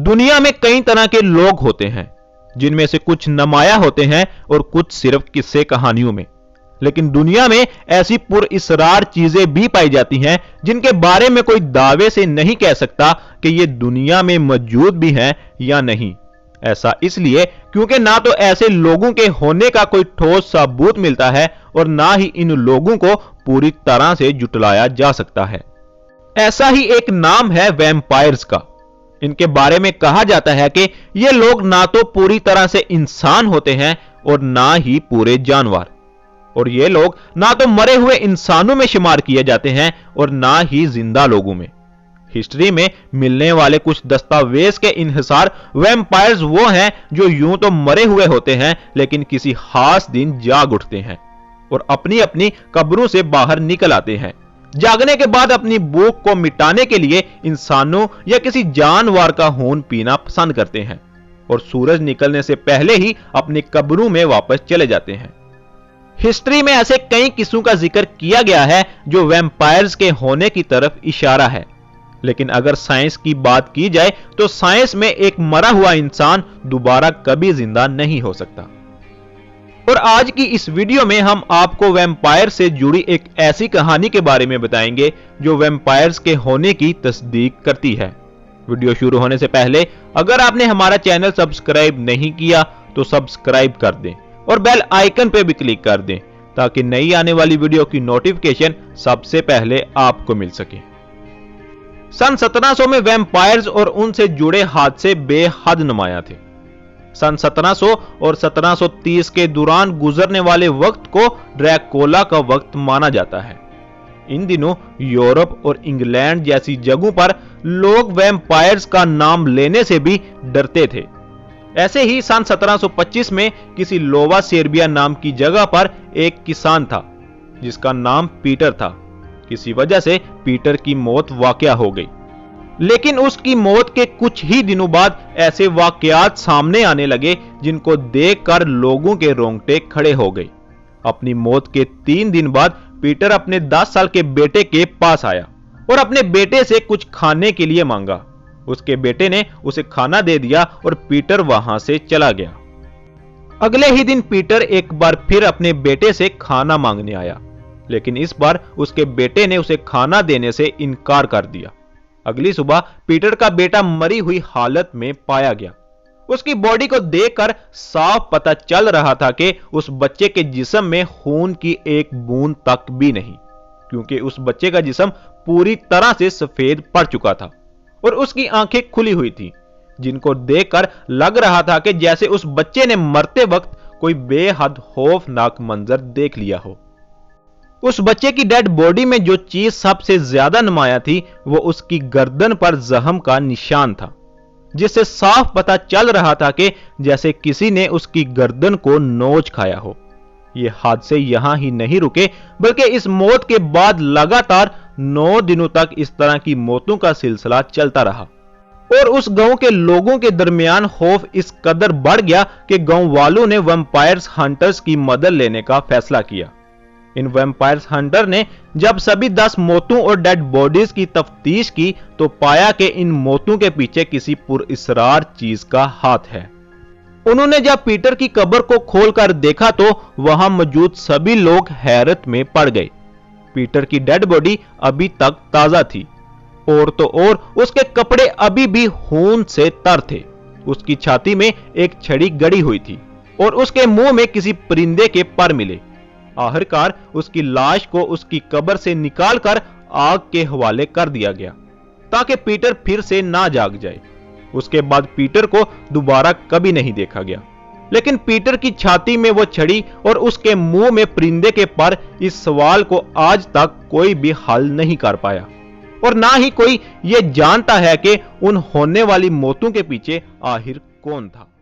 दुनिया में कई तरह के लोग होते हैं, जिनमें से कुछ नुमाया होते हैं और कुछ सिर्फ किस्से कहानियों में। लेकिन दुनिया में ऐसी पुरइसरार चीजें भी पाई जाती हैं जिनके बारे में कोई दावे से नहीं कह सकता कि ये दुनिया में मौजूद भी हैं या नहीं। ऐसा इसलिए क्योंकि ना तो ऐसे लोगों के होने का कोई ठोस सबूत मिलता है और ना ही इन लोगों को पूरी तरह से जुटलाया जा सकता है। ऐसा ही एक नाम है वैम्पायर्स का। इनके बारे में कहा जाता है कि ये लोग ना तो पूरी तरह से इंसान होते हैं और ना ही पूरे जानवर, और ये लोग ना तो मरे हुए इंसानों में शुमार किए जाते हैं और ना ही जिंदा लोगों में। हिस्ट्री में मिलने वाले कुछ दस्तावेज के इन्हिसार वैम्पायर्स वो हैं जो यूं तो मरे हुए होते हैं लेकिन किसी खास दिन जाग उठते हैं और अपनी अपनी कब्रों से बाहर निकल आते हैं। जागने के बाद अपनी भूख को मिटाने के लिए इंसानों या किसी जानवर का खून पीना पसंद करते हैं और सूरज निकलने से पहले ही अपनी कब्रों में वापस चले जाते हैं। हिस्ट्री में ऐसे कई किस्सों का जिक्र किया गया है जो वैम्पायर्स के होने की तरफ इशारा है। लेकिन अगर साइंस की बात की जाए तो साइंस में एक मरा हुआ इंसान दोबारा कभी जिंदा नहीं हो सकता। और आज की इस वीडियो में हम आपको वैम्पायर से जुड़ी एक ऐसी कहानी के बारे में बताएंगे जो वैम्पायर्स के होने की तस्दीक करती है। वीडियो शुरू होने से पहले अगर आपने हमारा चैनल सब्सक्राइब नहीं किया तो सब्सक्राइब कर दें और बेल आइकन पे भी क्लिक कर दें ताकि नई आने वाली वीडियो की नोटिफिकेशन सबसे पहले आपको मिल सके। सन 1700 में वैम्पायर्स और उनसे जुड़े हादसे बेहद नुमाया थे। सन 1700 और 1730 के दौरान गुजरने वाले वक्त को ड्रैकुला का वक्त माना जाता है। इन दिनों यूरोप और इंग्लैंड जैसी जगहों पर लोग वैम्पायर्स का नाम लेने से भी डरते थे। ऐसे ही सन 1725 में किसी लोवा सेर्बिया नाम की जगह पर एक किसान था जिसका नाम पीटर था। किसी वजह से पीटर की मौत वाकया हो गई, लेकिन उसकी मौत के कुछ ही दिनों बाद ऐसे वाकयात सामने आने लगे जिनको देखकर लोगों के रोंगटे खड़े हो गए। अपनी मौत के 3 दिन बाद पीटर अपने 10 साल के बेटे के पास आया और अपने बेटे से कुछ खाने के लिए मांगा। उसके बेटे ने उसे खाना दे दिया और पीटर वहां से चला गया। अगले ही दिन पीटर एक बार फिर अपने बेटे से खाना मांगने आया, लेकिन इस बार उसके बेटे ने उसे खाना देने से इनकार कर दिया। अगली सुबह पीटर का बेटा मरी हुई हालत में पाया गया। उसकी बॉडी को देखकर साफ पता चल रहा था कि उस बच्चे के जिस्म में खून की एक बूंद तक भी नहीं, क्योंकि उस बच्चे का जिस्म पूरी तरह से सफेद पड़ चुका था और उसकी आंखें खुली हुई थी, जिनको देखकर लग रहा था कि जैसे उस बच्चे ने मरते वक्त कोई बेहद खौफनाक मंजर देख लिया हो। उस बच्चे की डेड बॉडी में जो चीज सबसे ज्यादा नुमाया थी वो उसकी गर्दन पर जख्म का निशान था, जिससे साफ पता चल रहा था कि जैसे किसी ने उसकी गर्दन को नोच खाया हो। ये हादसे यहां ही नहीं रुके, बल्कि इस मौत के बाद लगातार 9 दिनों तक इस तरह की मौतों का सिलसिला चलता रहा और उस गांव के लोगों के दरमियान खौफ इस कदर बढ़ गया कि गांव वालों ने वैम्पायर्स हंटर्स की मदद लेने का फैसला किया। इन वैम्पायर्स हंटर ने जब सभी 10 मौतों और डेड बॉडीज की तफ्तीश की तो पाया कि इन मौतों के पीछे किसी पुरइसरार चीज का हाथ है। उन्होंने जब पीटर की कब्र को खोलकर देखा तो वहां मौजूद सभी लोग हैरत में पड़ गए। पीटर की डेड बॉडी अभी तक ताजा थी और तो और उसके कपड़े अभी भी खून से तर थे। उसकी छाती में एक छड़ी गड़ी हुई थी और उसके मुंह में किसी परिंदे के पर मिले। आखिरकार उसकी लाश को उसकी कब्र से निकालकर आग के हवाले कर दिया गया ताकि पीटर फिर से ना जाग जाए। उसके बाद पीटर को दोबारा कभी नहीं देखा गया, लेकिन पीटर की छाती में वो छड़ी और उसके मुंह में परिंदे के पर, इस सवाल को आज तक कोई भी हल नहीं कर पाया और ना ही कोई ये जानता है कि उन होने वाली मौतों के पीछे आखिर कौन था।